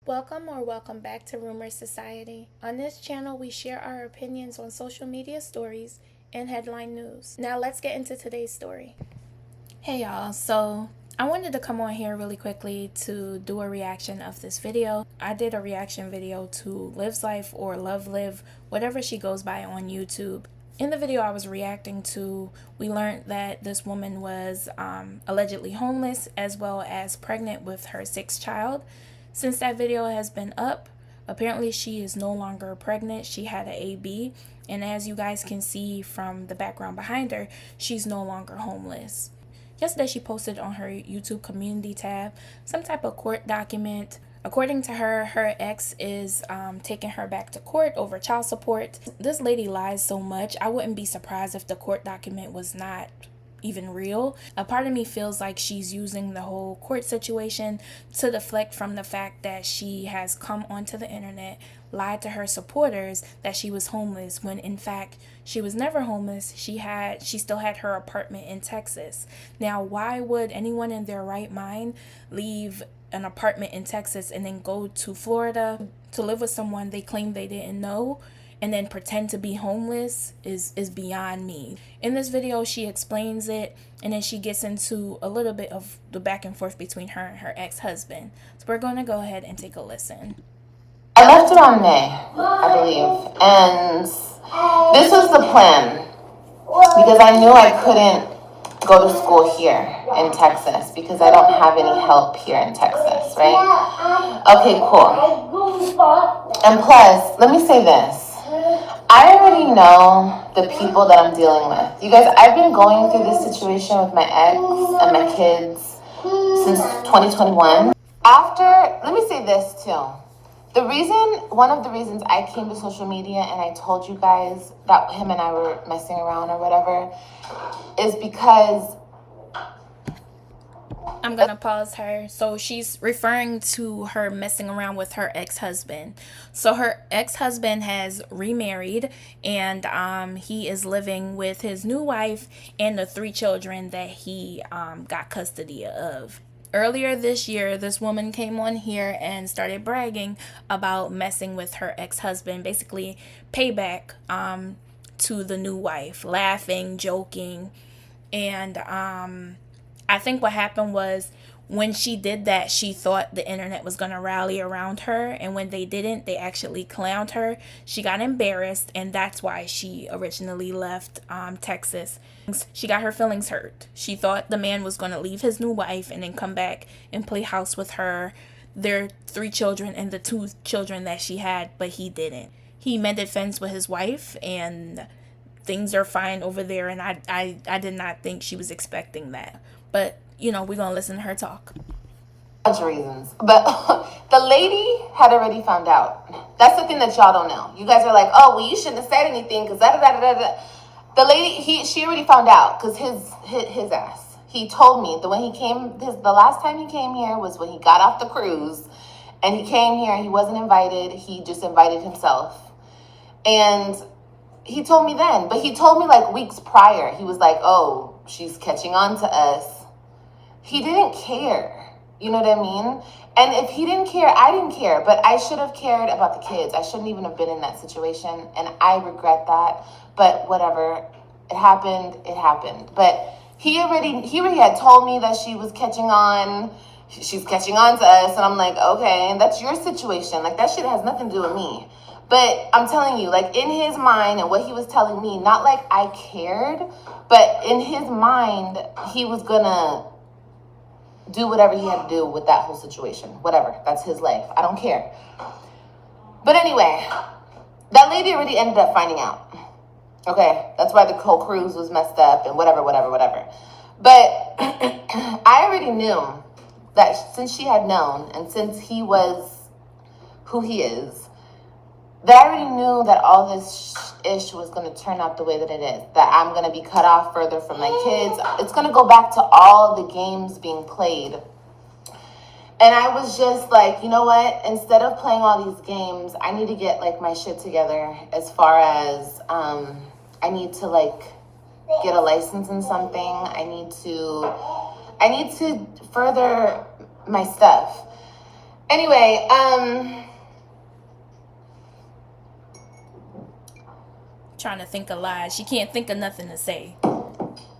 Welcome back to Rumor Society. On this channel, we share our opinions on social media stories and headline news. Now let's get into today's story. Hey y'all, so I wanted to come on here really quickly to do a reaction of this video. I did a reaction video to Liv's Life or Love Live, whatever she goes by on YouTube. In the video I was reacting to, we learned that this woman was allegedly homeless as well as pregnant with her sixth child. Since that video has been up, apparently she is no longer pregnant. She had an AB, and as you guys can see from the background behind her, she's no longer homeless. Yesterday she posted on her YouTube community tab some type of court document. According to her, her ex is taking her back to court over child support. This lady lies so much, I wouldn't be surprised if the court document was not even real. A part of me feels like she's using the whole court situation to deflect from the fact that she has come onto the internet, lied to her supporters that she was homeless, when in fact she was never homeless. She still had her apartment in Texas. Now, why would anyone in their right mind leave an apartment in Texas and then go to Florida to live with someone they claim they didn't know and then pretend to be homeless is beyond me. In this video, she explains it, and then she gets into a little bit of the back and forth between her and her ex-husband. So we're going to go ahead and take a listen. I left around May, I believe, and this was the plan because I knew I couldn't go to school here in Texas because I don't have any help here in Texas, right? Okay, cool. And plus, let me say this. I already know the people that I'm dealing with. You guys, I've been going through this situation with my ex and my kids since 2021. Let me say this too. One of the reasons I came to social media and I told you guys that him and I were messing around or whatever is because I'm gonna pause her. So she's referring to her messing around with her ex-husband. So her ex-husband has remarried, and he is living with his new wife and the 3 children that he got custody of. Earlier this year, this woman came on here and started bragging about messing with her ex-husband, basically payback to the new wife, laughing, joking, and I think what happened was when she did that, she thought the internet was going to rally around her. And when they didn't, they actually clowned her. She got embarrassed, and that's why she originally left Texas. She got her feelings hurt. She thought the man was going to leave his new wife and then come back and play house with her, their 3 children, and the 2 children that she had, but he didn't. He mended fence with his wife, and things are fine over there, and I did not think she was expecting that. But, you know, we're going to listen to her talk. Bunch of reasons. But the lady had already found out. That's the thing that y'all don't know. You guys are like, oh, well, you shouldn't have said anything because da-da-da-da-da. The lady, she already found out because his ass. He told me that when he came, the last time he came here was when he got off the cruise. And he came here, he wasn't invited. He just invited himself. And he told me then. But he told me like weeks prior. He was like, oh, she's catching on to us. He didn't care. You know what I mean? And if he didn't care, I didn't care. But I should have cared about the kids. I shouldn't even have been in that situation. And I regret that. But whatever. It happened. It happened. But he already had told me that she was catching on. She's catching on to us. And I'm like, okay, and that's your situation. Like, that shit has nothing to do with me. But I'm telling you, like, in his mind and what he was telling me, not like I cared, but in his mind, he was gonna do whatever he had to do with that whole situation. Whatever. That's his life. I don't care. But anyway, that lady already ended up finding out. Okay? That's why the whole cruise was messed up and whatever. But I already knew that since she had known and since he was who he is, that I already knew that all this ish was going to turn out the way that it is. That I'm going to be cut off further from my kids. It's going to go back to all the games being played. And I was just like, you know what? Instead of playing all these games, I need to get like my shit together as far as I need to like get a license in something. I need to further my stuff. Anyway, Trying to think of lies. She can't think of nothing to say.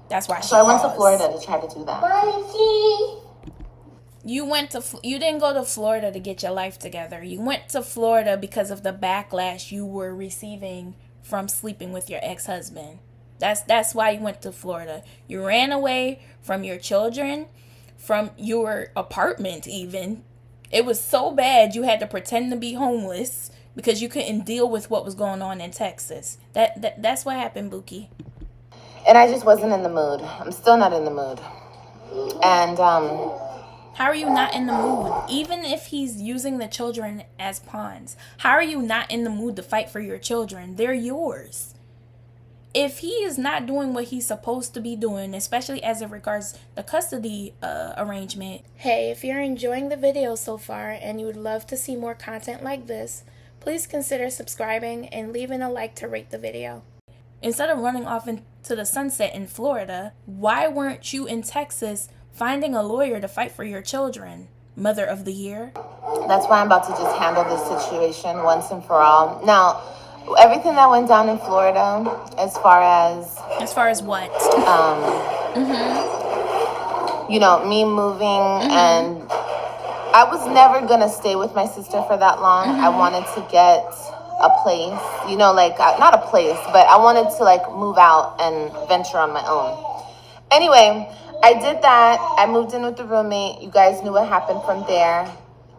That's why she so I went to paused. Florida to try to do that. You didn't go to Florida to get your life together. You went to Florida because of the backlash you were receiving from sleeping with your ex-husband. That's why you went to Florida. You ran away from your children, from your apartment even. It was so bad you had to pretend to be homeless because you couldn't deal with what was going on in Texas. That's what happened, Buki. And I just wasn't in the mood. I'm still not in the mood. And how are you not in the mood? Even if he's using the children as pawns, how are you not in the mood to fight for your children? They're yours. If he is not doing what he's supposed to be doing, especially as it regards the custody arrangement. Hey, if you're enjoying the video so far and you would love to see more content like this, please consider subscribing and leaving a like to rate the video. Instead of running off into the sunset in Florida, why weren't you in Texas finding a lawyer to fight for your children? Mother of the Year. That's why I'm about to just handle this situation once and for all. Now, everything that went down in Florida, as far as what? You know, me moving, and I was never gonna stay with my sister for that long. I wanted to get a place, you know, like not a place, but I wanted to like move out and venture on my own. Anyway, I did that. I moved in with the roommate. You guys knew what happened from there.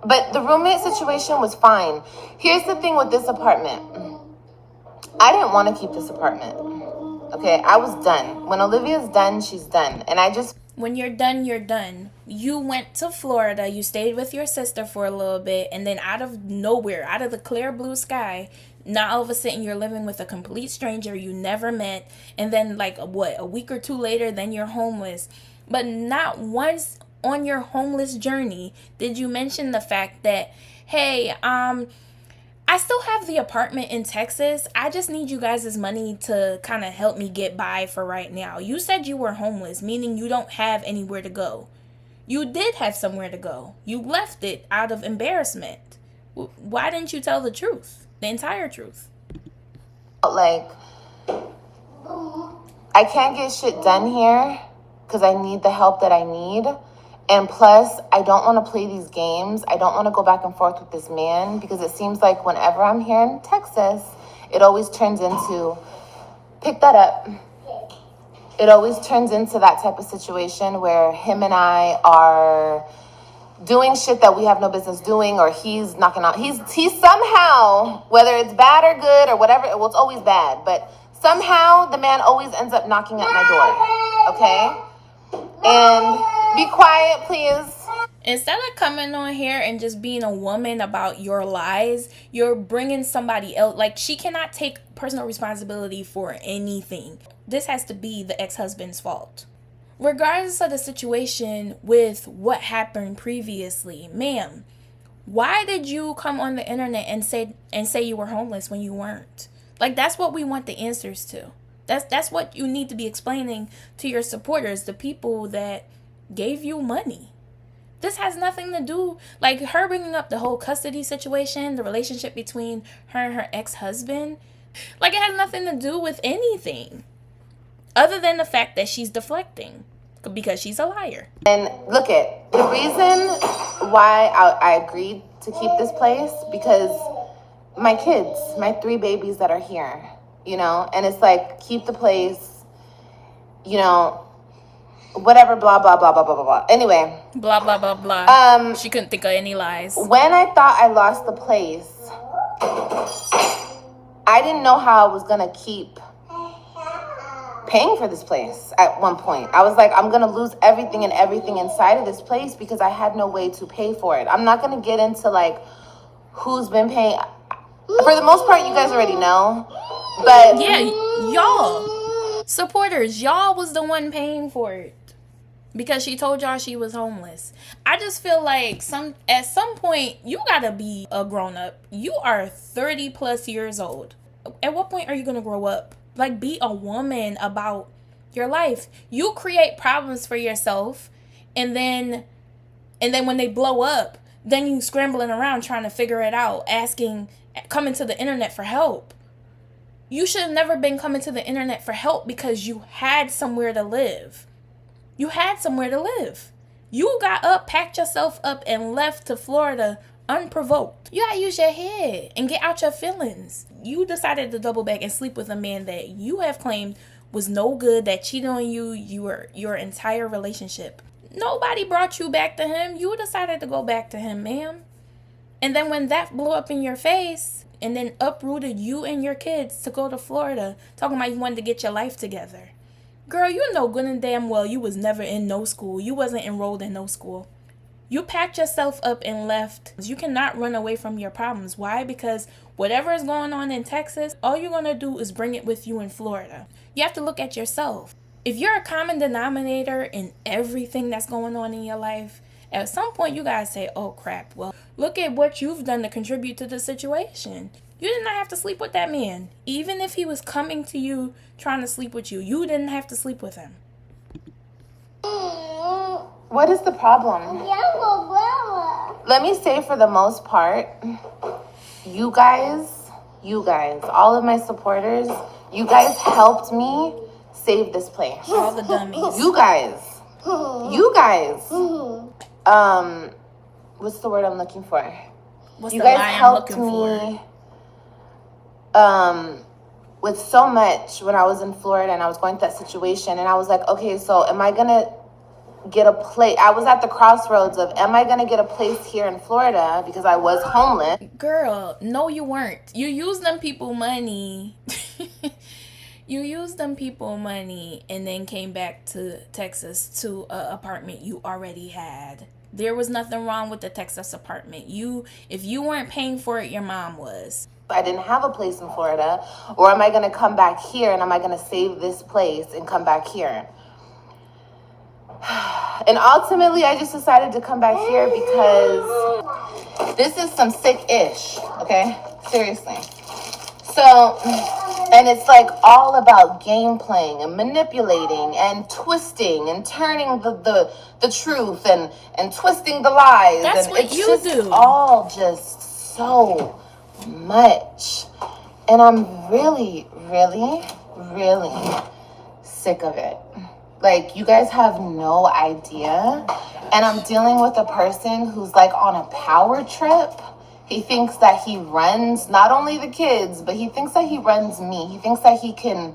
But the roommate situation was fine. Here's the thing with this apartment. I didn't want to keep this apartment. Okay, I was done. When Olivia's done, she's done. And I just... When you're done, you're done. You went to Florida, you stayed with your sister for a little bit, and then out of nowhere, out of the clear blue sky, now all of a sudden you're living with a complete stranger you never met, and then like a week or two later, then you're homeless. But not once on your homeless journey did you mention the fact that, hey, I still have the apartment in Texas. I just need you guys' money to kind of help me get by for right now. You said you were homeless, meaning you don't have anywhere to go. You did have somewhere to go. You left it out of embarrassment. Why didn't you tell the truth? The entire truth? Like, I can't get shit done here because I need the help that I need. And plus, I don't want to play these games. I don't want to go back and forth with this man because it seems like whenever I'm here in Texas, it always turns into, pick that up. It always turns into that type of situation where him and I are doing shit that we have no business doing, or he's knocking out. He's somehow, whether it's bad or good or whatever, well, it's always bad, but somehow the man always ends up knocking at my door, okay? And be quiet, please. Instead of coming on here and just being a woman about your lies, you're bringing somebody else. Like, she cannot take personal responsibility for anything. This has to be the ex-husband's fault. Regardless of the situation with what happened previously, ma'am, why did you come on the internet and say you were homeless when you weren't? Like, that's what we want the answers to. That's what you need to be explaining to your supporters, the people that gave you money. This has nothing to do, like her bringing up the whole custody situation, the relationship between her and her ex-husband. Like, it has nothing to do with anything other than the fact that she's deflecting because she's a liar. And look at the reason why I agreed to keep this place, because my kids, my 3 babies that are here, you know, and it's like, keep the place, you know, whatever, blah, blah, blah, blah, blah, blah, blah. Anyway. Blah, blah, blah, blah. She couldn't think of any lies. When I thought I lost the place, I didn't know how I was going to keep paying for this place at one point. I was like, I'm going to lose everything and everything inside of this place because I had no way to pay for it. I'm not going to get into like who's been paying. For the most part, you guys already know. But yeah, y'all supporters, y'all was the one paying for it because she told y'all she was homeless. I just feel like at some point you gotta be a grown up. You are 30 plus years old. At what point are you gonna grow up? Like, be a woman about your life. You create problems for yourself, and then when they blow up, Then you scrambling around trying to figure it out, coming to the internet for help. You should have never been coming to the internet for help because you had somewhere to live. You had somewhere to live. You got up, packed yourself up, and left to Florida unprovoked. You gotta use your head and get out your feelings. You decided to double back and sleep with a man that you have claimed was no good, that cheated on you your entire relationship. Nobody brought you back to him. You decided to go back to him, ma'am. And then when that blew up in your face and then uprooted you and your kids to go to Florida, talking about you wanted to get your life together. Girl, you know good and damn well you was never in no school. You wasn't enrolled in no school. You packed yourself up and left. You cannot run away from your problems. Why? Because whatever is going on in Texas, all you're going to do is bring it with you in Florida. You have to look at yourself. If you're a common denominator in everything that's going on in your life, at some point you guys say, oh crap, well, look at what you've done to contribute to the situation. You did not have to sleep with that man. Even if he was coming to you trying to sleep with you, you didn't have to sleep with him. What is the problem? Let me say, for the most part, you guys, all of my supporters, you guys helped me save this place. All the dummies. You guys. What's the word I'm looking for? What's you the guys lie I'm helped looking me for? With so much when I was in Florida and I was going through that situation, and I was like, okay, so am I gonna get a place? I was at the crossroads of, am I gonna get a place here in Florida because I was homeless? Girl, no you weren't. You used them people money. You used them people money and then came back to Texas to an apartment you already had. There was nothing wrong with the Texas apartment. If you weren't paying for it, your mom was. I didn't have a place in Florida. Or am I going to come back here and am I going to save this place and come back here? And ultimately, I just decided to come back here because this is some sick-ish, okay? Seriously. So, and it's like all about game playing and manipulating and twisting and turning the truth and twisting the lies. That's and what it's you just do. all just so much. And I'm really, really, really sick of it. Like, you guys have no idea. And I'm dealing with a person who's like on a power trip. He thinks that he runs not only the kids, but he thinks that he runs me. He thinks that he can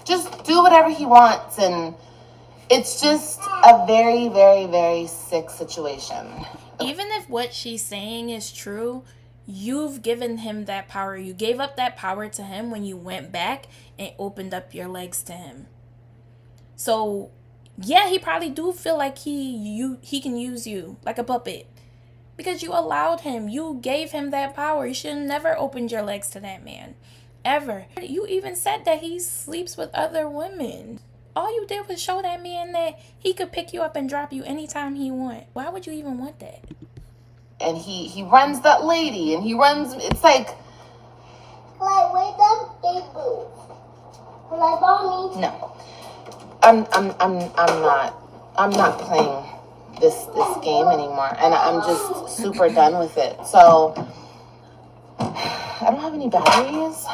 just do whatever he wants. And it's just a very, very, very sick situation. Even if what she's saying is true, you've given him that power. You gave up that power to him when you went back and opened up your legs to him. So, yeah, he probably do feel like he can use you like a puppet. Because you allowed him. You gave him that power. You should have never opened your legs to that man. Ever. You even said that he sleeps with other women. All you did was show that man that he could pick you up and drop you anytime he want. Why would you even want that? And he runs that lady, and he runs, it's like where's the big boo? Like, mommy. no. I'm not playing this game anymore, and I'm just super done with it. So I don't have any batteries.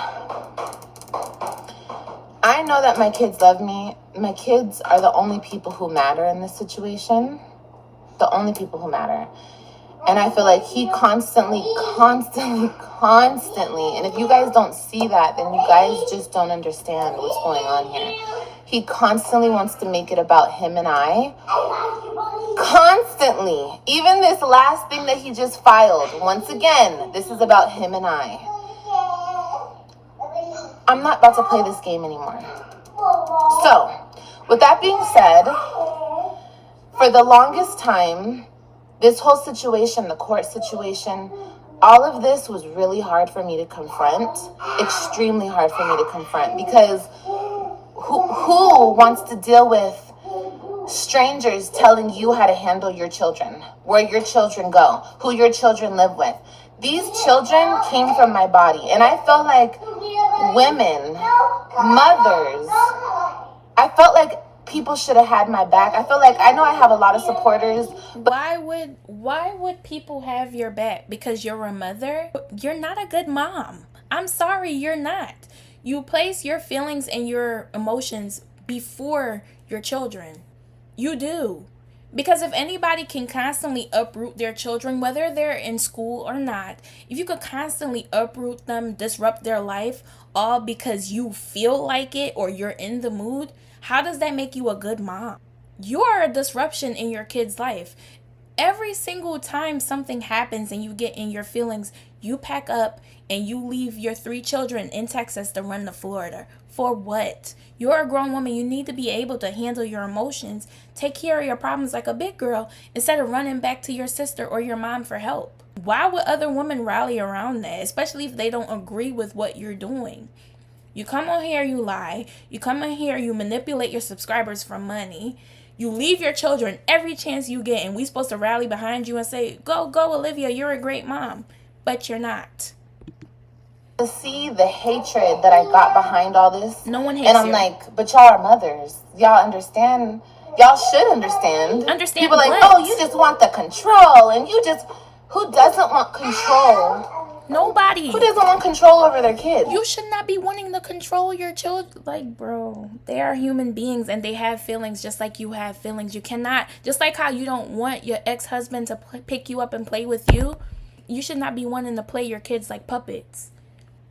I know that my kids love me. My kids are the only people who matter in this situation. The only people who matter. And I feel like he constantly, and if you guys don't see that, then you guys just don't understand what's going on here. He constantly wants to make it about him and I. Constantly. Even this last thing that he just filed, once again, this is about him and I. I'm not about to play this game anymore. So, with that being said, for the longest time, this whole situation, the court situation, all of this was really hard for me to confront. Extremely hard for me to confront, because who wants to deal with strangers telling you how to handle your children, where your children go, who your children live with? These children came from my body, and I felt like women, mothers, I felt like people should have had my back. I feel like I know I have a lot of supporters. Why would people have your back? Because you're a mother? You're not a good mom. I'm sorry, you're not. You place your feelings and your emotions before your children. You do. Because if anybody can constantly uproot their children, whether they're in school or not, if you could constantly uproot them, disrupt their life, all because you feel like it or you're in the mood, how does that make you a good mom? You are a disruption in your kid's life. Every single time something happens and you get in your feelings, you pack up and you leave your 3 children in Texas to run to Florida. For what? You're a grown woman. You need to be able to handle your emotions, take care of your problems like a big girl, instead of running back to your sister or your mom for help. Why would other women rally around that, especially if they don't agree with what you're doing? You come on here, you lie. You come on here, you manipulate your subscribers for money. You leave your children every chance you get, and we supposed to rally behind you and say, go, Olivia, you're a great mom. But you're not. To see the hatred that I got behind all this. No one hates And I'm you. like, but y'all are mothers. Y'all understand. Y'all should understand. Understand People are like, what? oh, you just want the control. And you just, who doesn't want control? Nobody. Who doesn't want control over their kids? You should not be wanting to control your children. Like, bro, they are human beings and they have feelings just like you have feelings. You cannot, just like how you don't want your ex-husband to pick you up and play with you, you should not be wanting to play your kids like puppets.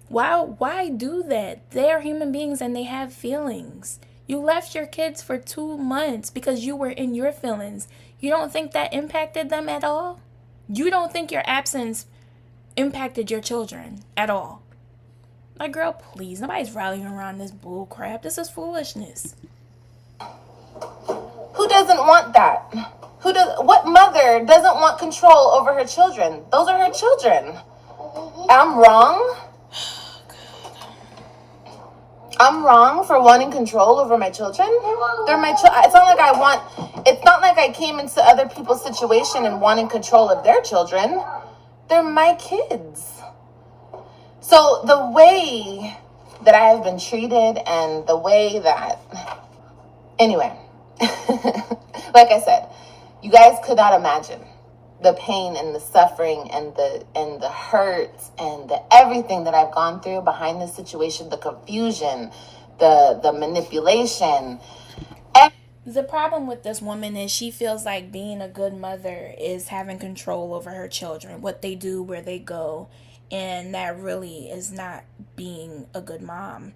Why do that? They are human beings and they have feelings. You left your kids for 2 months because you were in your feelings. You don't think that impacted them at all? You don't think your absence impacted your children at all? Like, girl, please. Nobody's rallying around this bull crap. This is foolishness. Who doesn't want that? What mother doesn't want control over her children? Those are her children. I'm wrong. I'm wrong for wanting control over my children. They're my children. It's not like I came into other people's situation and wanting control of their children. They're my kids. So the way that I have been treated and the way that, anyway, like I said, you guys could not imagine the pain and the suffering and the hurt and the everything that I've gone through behind this situation, the confusion, the manipulation. The problem with this woman is she feels like being a good mother is having control over her children, what they do, where they go, and that really is not being a good mom.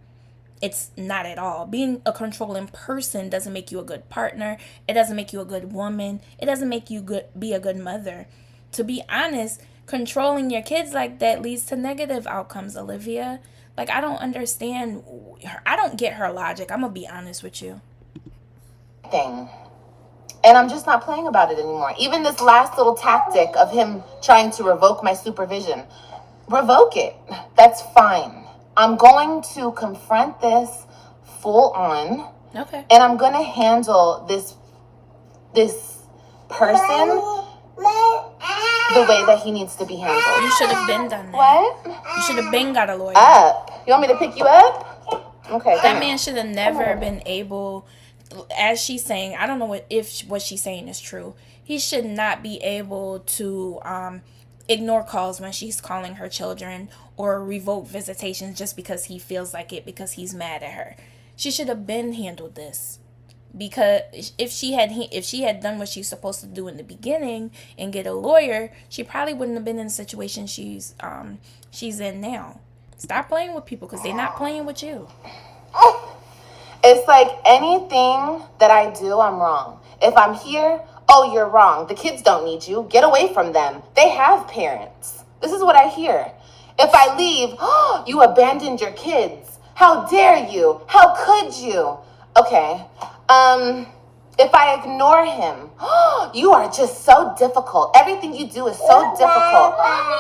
It's not at all. Being a controlling person doesn't make you a good partner. It doesn't make you a good woman. It doesn't make you be a good mother. To be honest, controlling your kids like that leads to negative outcomes, Olivia. Like, I don't understand. I don't get her logic. I'm going to be honest with you. Thing. And I'm just not playing about it anymore. Even this last little tactic of him trying to revoke my supervision. Revoke it. That's fine. I'm going to confront this full on. Okay. And I'm going to handle this person the way that he needs to be handled. You should have been done that. What? You should have been got a lawyer. Up. You want me to pick you up? Okay. That man should have never been able, as she's saying, I don't know if what she's saying is true. He should not be able to ignore calls when she's calling her children or revoke visitations just because he feels like it, because he's mad at her. She should have been handled this, because if she had done what she's supposed to do in the beginning and get a lawyer, she probably wouldn't have been in the situation she's in now. Stop playing with people because they're not playing with you. It's like anything that I do, I'm wrong. If I'm here, oh, you're wrong. The kids don't need you. Get away from them. They have parents. This is what I hear. If I leave, oh, you abandoned your kids. How dare you? How could you? Okay. If I ignore him, oh, you are just so difficult. Everything you do is so difficult.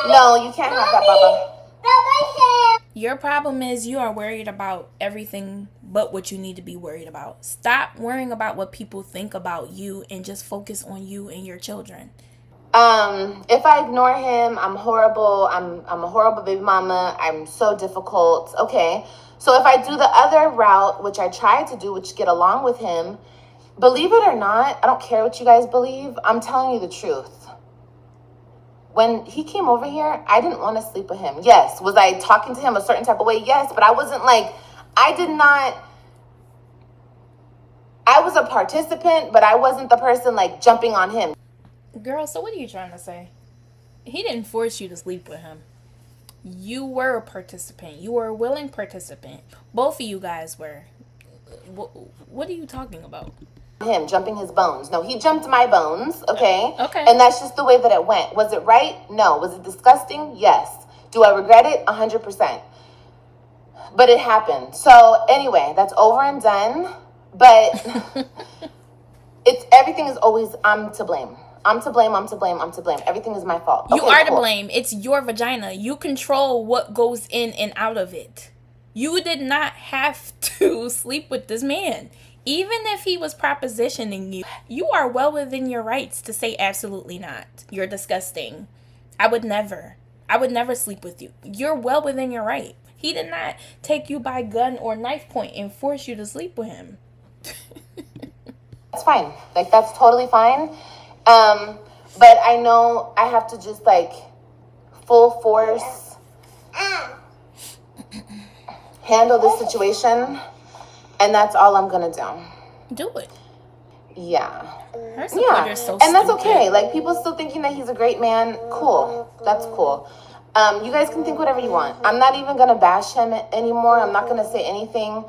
No, you can't have that, Baba. Your problem is you are worried about everything but what you need to be worried about. Stop worrying about what people think about you and just focus on you and your children. If I ignore him, I'm horrible. I'm a horrible baby mama. I'm so difficult. Okay. So if I do the other route, which I tried to do, which get along with him, Believe it or not, I don't care what you guys believe. I'm telling you the truth. When he came over here, I didn't want to sleep with him. Yes. Was I talking to him a certain type of way? Yes. But I wasn't like, I was a participant, but I wasn't the person like jumping on him. Girl, so what are you trying to say? He didn't force you to sleep with him. You were a participant. You were a willing participant. Both of you guys were. What are you talking about? Him jumping his bones. No, he jumped my bones, okay? Okay. And that's just the way that it went. Was it right? No. Was it disgusting? Yes. Do I regret it? 100%. But it happened. So anyway, that's over and done. But everything is always, I'm to blame. I'm to blame. Everything is my fault. You Okay, are cool. to blame. It's your vagina. You control what goes in and out of it. You did not have to sleep with this man. Even if he was propositioning you, you are well within your rights to say absolutely not. You're disgusting. I would never sleep with you. You're well within your right. He did not take you by gun or knife point and force you to sleep with him. That's fine. Like, that's totally fine. But I know I have to just like full force handle this situation, and that's all I'm gonna do. Do it. Yeah. Her supporter's so And that's stupid. okay. Like, people still thinking that he's a great man. Cool. That's cool. You guys can think whatever you want. I'm not even gonna bash him anymore. I'm not gonna say anything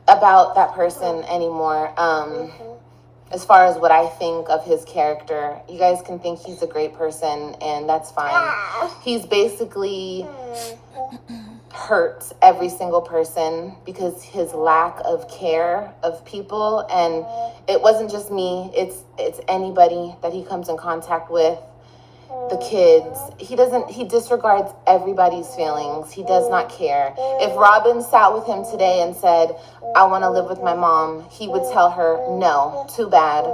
about that person anymore. As far as what I think of his character, you guys can think he's a great person, and that's fine. He's basically hurt every single person because his lack of care of people, and it wasn't just me. It's anybody that he comes in contact with. The kids, he disregards everybody's feelings. He does not care. If Robin sat with him today and said, I want to live with my mom, he would tell her, no, too bad.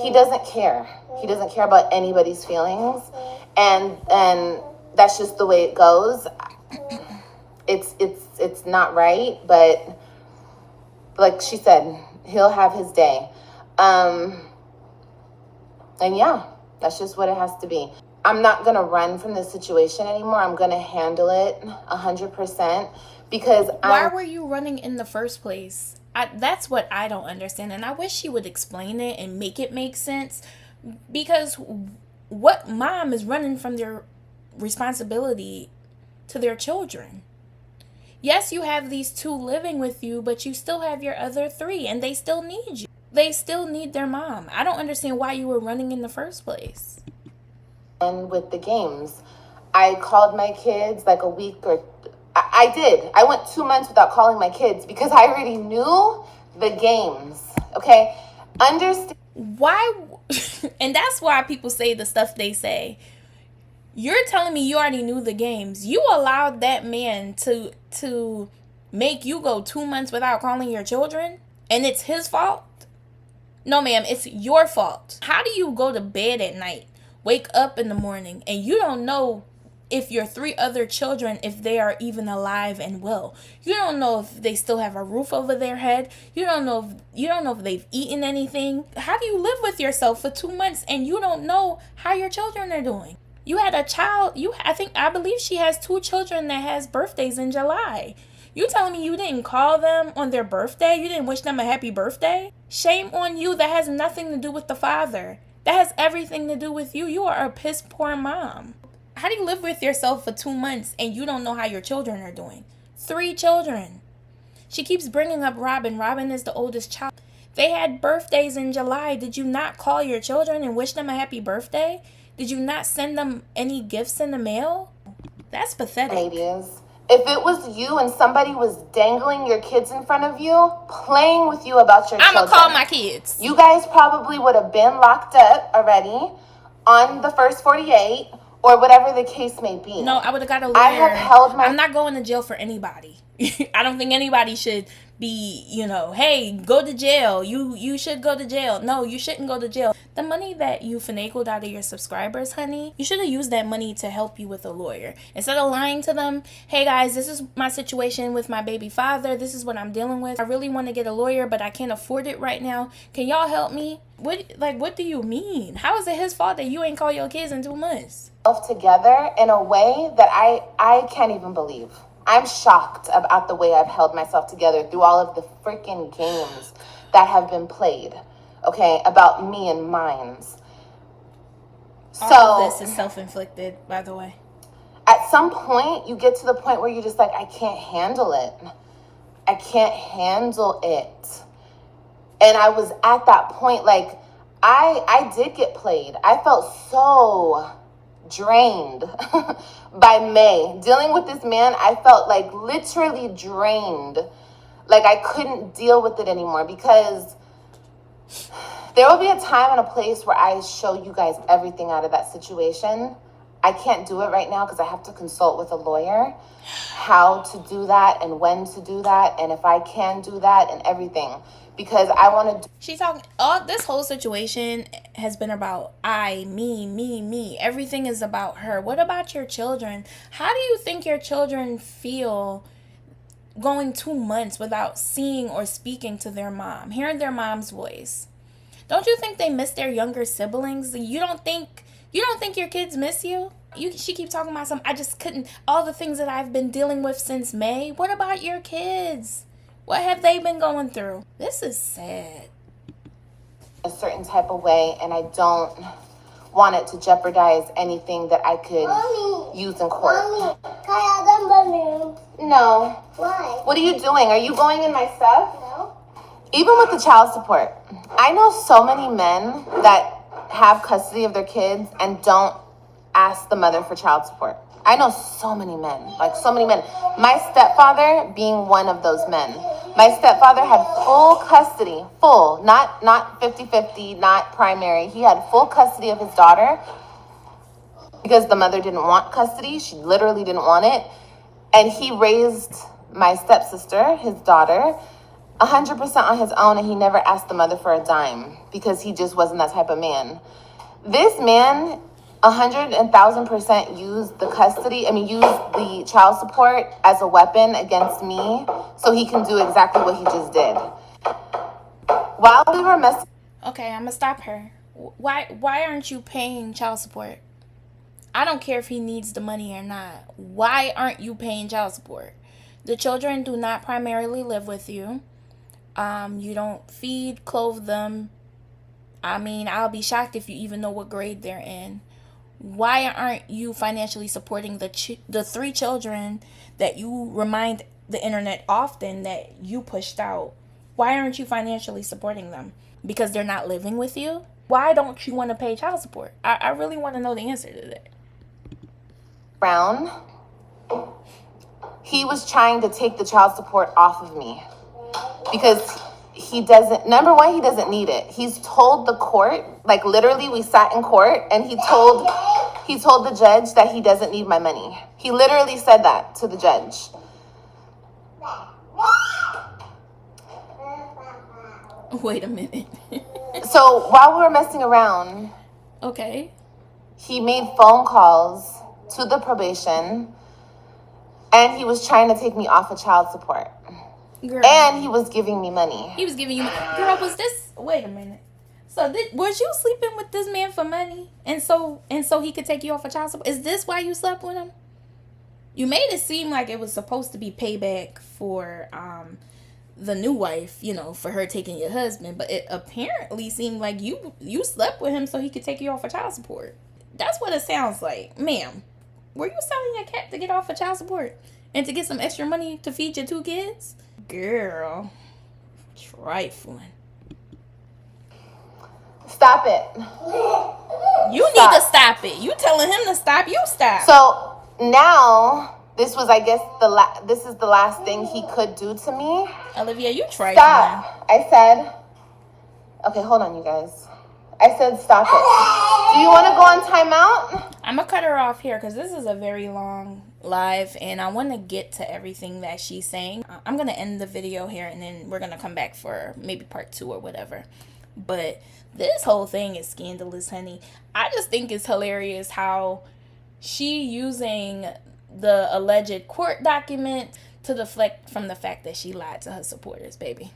He doesn't care. He doesn't care about anybody's feelings. And that's just the way it goes. It's not right, but like she said, he'll have his day. And yeah, that's just what it has to be. I'm not going to run from this situation anymore. I'm going to handle it 100% because Why were you running in the first place? That's what I don't understand. And I wish she would explain it and make it make sense. Because what mom is running from their responsibility to their children? Yes, you have these 2 living with you, but you still have your other 3 and they still need you. They still need their mom. I don't understand why you were running in the first place. And with the games, I called my kids like a week or I did. I went 2 months without calling my kids because I already knew the games. Okay? Understand. Why? And that's why people say the stuff they say. You're telling me you already knew the games. You allowed that man to make you go 2 months without calling your children? And it's his fault? No, ma'am, it's your fault. How do you go to bed at night, wake up in the morning, and you don't know if your 3 other children, if they are even alive and well? You don't know if they still have a roof over their head. You don't know if they've eaten anything. How do you live with yourself for 2 months and you don't know how your children are doing? You had a child. I believe she has 2 children that has birthdays in July. You telling me you didn't call them on their birthday? You didn't wish them a happy birthday? Shame on you. That has nothing to do with the father. That has everything to do with you. You are a piss poor mom. How do you live with yourself for 2 months and you don't know how your children are doing? 3 children. She keeps bringing up Robin. Robin is the oldest child. They had birthdays in July. Did you not call your children and wish them a happy birthday? Did you not send them any gifts in the mail? That's pathetic. Ladies, if it was you and somebody was dangling your kids in front of you, playing with you about your I'm children, going to call my kids. you guys probably would have been locked up already on the first 48 or whatever the case may be. No, I would have got a lawyer. I have held my... I'm not going to jail for anybody. I don't think anybody should be, hey, go to jail. You should go to jail. No, you shouldn't go to jail. The money that you finagled out of your subscribers, honey, you should have used that money to help you with a lawyer. Instead of lying to them, hey guys, this is my situation with my baby father. This is what I'm dealing with. I really want to get a lawyer, but I can't afford it right now. Can y'all help me? What do you mean? How is it his fault that you ain't call your kids in 2 months? Together in a way that I can't even believe. I'm shocked about the way I've held myself together through all of the freaking games that have been played, okay, about me and mines. All of this is self-inflicted, by the way. At some point, you get to the point where you're just like, I can't handle it. I can't handle it. And I was at that point, like, I did get played. I felt so drained by May. Dealing with this man, I felt like literally drained. Like I couldn't deal with it anymore because there will be a time and a place where I show you guys everything out of that situation. I can't do it right now because I have to consult with a lawyer how to do that and when to do that and if I can do that and everything. Because I want to. She's talking. This whole situation has been about me. Everything is about her. What about your children? How do you think your children feel going 2 months without seeing or speaking to their mom, hearing their mom's voice? Don't you think they miss their younger siblings? You don't think your kids miss you? She keeps talking about I just couldn't. All the things that I've been dealing with since May. What about your kids? What have they been going through? This is sad. A certain type of way, and I don't want it to jeopardize anything that I could use in court. Mommy, can I have them balloons? No. Why? What are you doing? Are you going in my stuff? No. Even with the child support, I know so many men that have custody of their kids and don't ask the mother for child support. I know so many men, like so many men. My stepfather being one of those men. My stepfather had full custody, not 50-50, not primary. He had full custody of his daughter because the mother didn't want custody. She literally didn't want it. And he raised my stepsister, his daughter, 100% on his own, and he never asked the mother for a dime because he just wasn't that type of man. This man 100,000% used the child support as a weapon against me so he can do exactly what he just did. While we were messing... Okay, I'm gonna stop her. Why aren't you paying child support? I don't care if he needs the money or not. Why aren't you paying child support? The children do not primarily live with you. You don't feed, clothe them. I mean, I'll be shocked if you even know what grade they're in. Why aren't you financially supporting the 3 children that you remind the internet often that you pushed out? Why aren't you financially supporting them? Because they're not living with you? Why don't you want to pay child support? I really want to know the answer to that. Brown, he was trying to take the child support off of me because he doesn't need it. He's told the court, like literally we sat in court and he told the judge that he doesn't need my money. He literally said that to the judge. Wait a minute. So while we were messing around, okay, he made phone calls to the probation and he was trying to take me off of child support. Girl. And he was giving me money. He was giving you money. Girl, wait a minute. So was you sleeping with this man for money? And so he could take you off of child support? Is this why you slept with him? You made it seem like it was supposed to be payback for the new wife, for her taking your husband, but it apparently seemed like you slept with him so he could take you off of child support. That's what it sounds like. Ma'am, were you selling your cat to get off of child support and to get some extra money to feed your 2 kids? Girl, trifling. Stop it. You need to stop it. You telling him to stop, you stop. So now, this was, I guess, this is the last thing he could do to me. Olivia, you trifling. Stop. I said, okay, hold on, you guys. I said stop it. Do you want to go on timeout? I'm gonna cut her off here because this is a very long live and I want to get to everything that she's saying. I'm gonna end the video here and then we're gonna come back for maybe part 2 or whatever. But this whole thing is scandalous, honey. I just think it's hilarious how she using the alleged court document to deflect from the fact that she lied to her supporters, baby.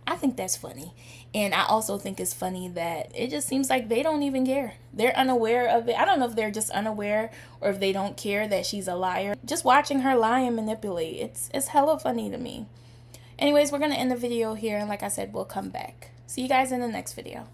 I think that's funny. And I also think it's funny that it just seems like they don't even care. They're unaware of it. I don't know if they're just unaware or if they don't care that she's a liar. Just watching her lie and manipulate, it's hella funny to me. Anyways, we're going to end the video here. And like I said, we'll come back. See you guys in the next video.